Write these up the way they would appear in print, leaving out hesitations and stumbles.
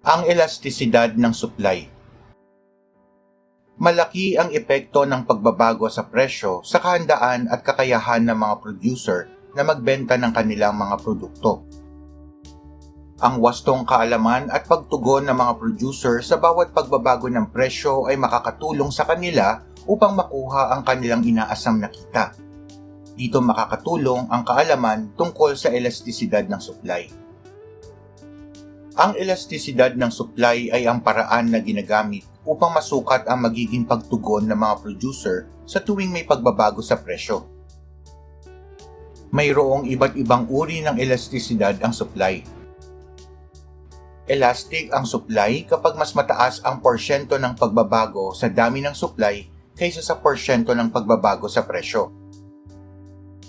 Ang elastisidad ng supply. Malaki ang epekto ng pagbabago sa presyo sa kahandaan at kakayahan ng mga producer na magbenta ng kanilang mga produkto. Ang wastong kaalaman at pagtugon ng mga producer sa bawat pagbabago ng presyo ay makakatulong sa kanila upang makuha ang kanilang inaasam na kita. Dito makakatulong ang kaalaman tungkol sa elastisidad ng supply. Ang elastisidad ng supply ay ang paraan na ginagamit upang masukat ang magiging pagtugon ng mga producer sa tuwing may pagbabago sa presyo. Mayroong iba't ibang uri ng elastisidad ang supply. Elastic ang supply kapag mas mataas ang porsyento ng pagbabago sa dami ng supply kaysa sa porsyento ng pagbabago sa presyo.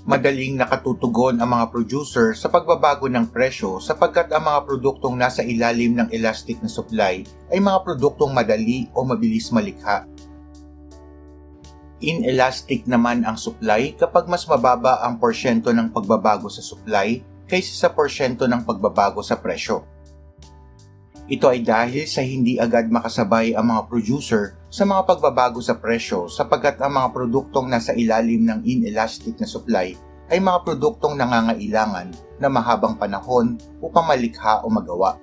Madaling nakatutugon ang mga producer sa pagbabago ng presyo sapagkat ang mga produktong nasa ilalim ng elastic na supply ay mga produktong madali o mabilis malikha. Inelastic naman ang supply kapag mas mababa ang porsyento ng pagbabago sa supply kaysa sa porsyento ng pagbabago sa presyo. Ito ay dahil sa hindi agad makasabay ang mga producer sa mga pagbabago sa presyo sapagkat ang mga produktong nasa ilalim ng inelastic na supply ay mga produktong nangangailangan na mahabang panahon upang malikha o magawa.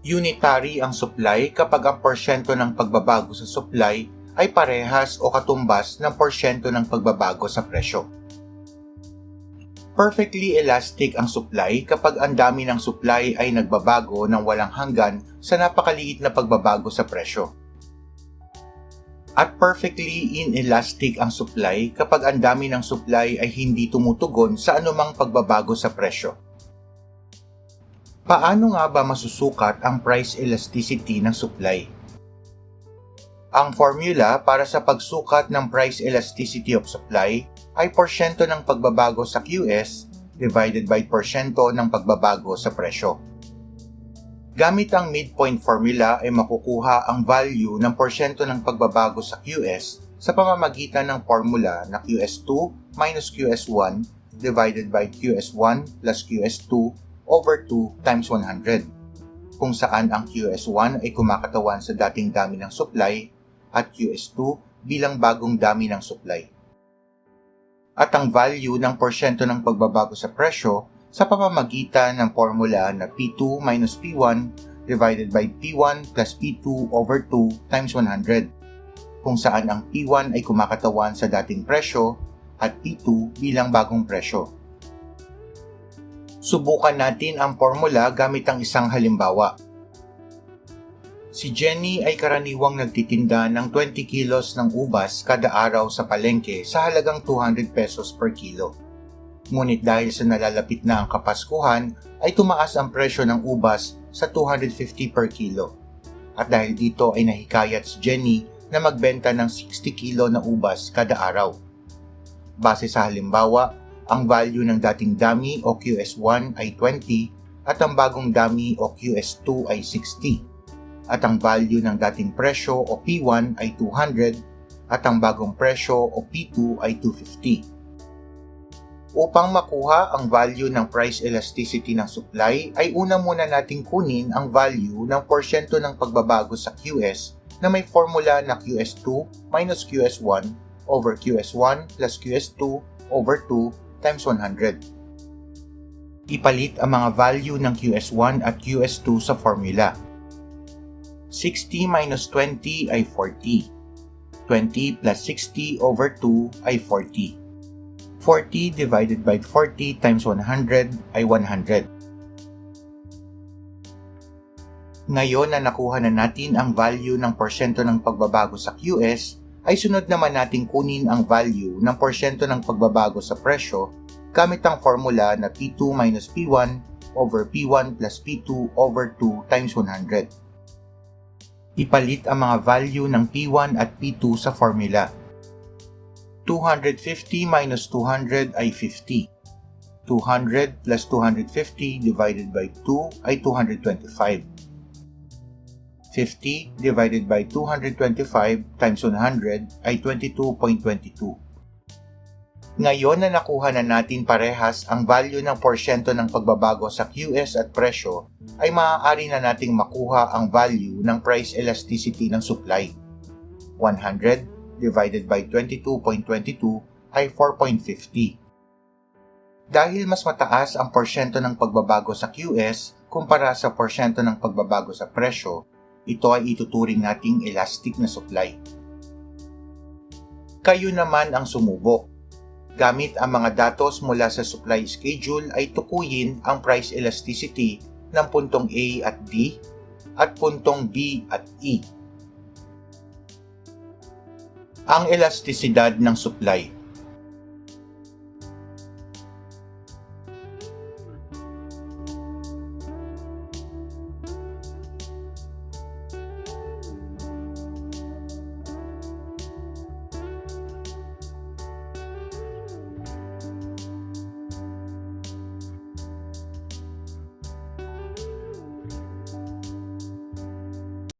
Unitary ang supply kapag ang porsyento ng pagbabago sa supply ay parehas o katumbas ng porsyento ng pagbabago sa presyo. Perfectly elastic ang supply kapag ang dami ng supply ay nagbabago ng walang hanggan sa napakaliit na pagbabago sa presyo. At perfectly inelastic ang supply kapag ang dami ng supply ay hindi tumutugon sa anumang pagbabago sa presyo. Paano nga ba masusukat ang price elasticity ng supply? Ang formula para sa pagsukat ng price elasticity of supply ay porsyento ng pagbabago sa QS divided by porsyento ng pagbabago sa presyo. Gamit ang midpoint formula ay makukuha ang value ng porsyento ng pagbabago sa QS sa pamamagitan ng formula na QS2 minus QS1 divided by QS1 plus QS2 over 2 times 100, kung saan ang QS1 ay kumakatawan sa dating dami ng supply at QS2 bilang bagong dami ng supply. At ang value ng porsyento ng pagbabago sa presyo sa pamamagitan ng formula na P2 minus P1 divided by P1 plus P2 over 2 times 100, kung saan ang P1 ay kumakatawan sa dating presyo at P2 bilang bagong presyo. Subukan natin ang formula gamit ang isang halimbawa. Si Jenny ay karaniwang nagtitinda ng 20 kilos ng ubas kada araw sa palengke sa halagang 200 pesos per kilo. Ngunit dahil sa nalalapit na ang Kapaskuhan, ay tumaas ang presyo ng ubas sa 250 per kilo. At dahil dito ay nahikayat si Jenny na magbenta ng 60 kilo na ubas kada araw. Base sa halimbawa, ang value ng dating dami o QS1 ay 20 at ang bagong dami o QS2 ay 60. At ang value ng dating presyo o P1 ay 200 at ang bagong presyo o P2 ay 250. Upang makuha ang value ng price elasticity ng supply ay una muna nating kunin ang value ng porsyento ng pagbabago sa QS na may formula na QS2 minus QS1 over QS1 plus QS2 over 2 times 100. Ipalit ang mga value ng QS1 at QS2 sa formula. 60 minus 20 ay 40. 20 plus 60 over 2 ay 40. 40 divided by 40 times 100 ay 100. Ngayon na nakuha na natin ang value ng porsyento ng pagbabago sa QS, ay sunod naman natin kunin ang value ng porsyento ng pagbabago sa presyo gamit ang formula na P2 minus P1 over P1 plus P2 over 2 times 100. Ipalit ang mga value ng P1 at P2 sa formula. 250 minus 200 ay 50. 200 plus 250 divided by 2 ay 225. 50 divided by 225 times 100 ay 22.22. Ngayon na nakuha na natin parehas ang value ng porsyento ng pagbabago sa QS at presyo, ay maaari na nating makuha ang value ng price elasticity ng supply. 100 divided by 22.22 ay 4.50. Dahil mas mataas ang porsyento ng pagbabago sa QS kumpara sa porsyento ng pagbabago sa presyo, ito ay ituturing nating elastic na supply. Kayo naman ang sumubok. Gamit ang mga datos mula sa supply schedule ay tukuyin ang price elasticity ng puntong A at D at puntong B at E. Ang elastisidad ng supply.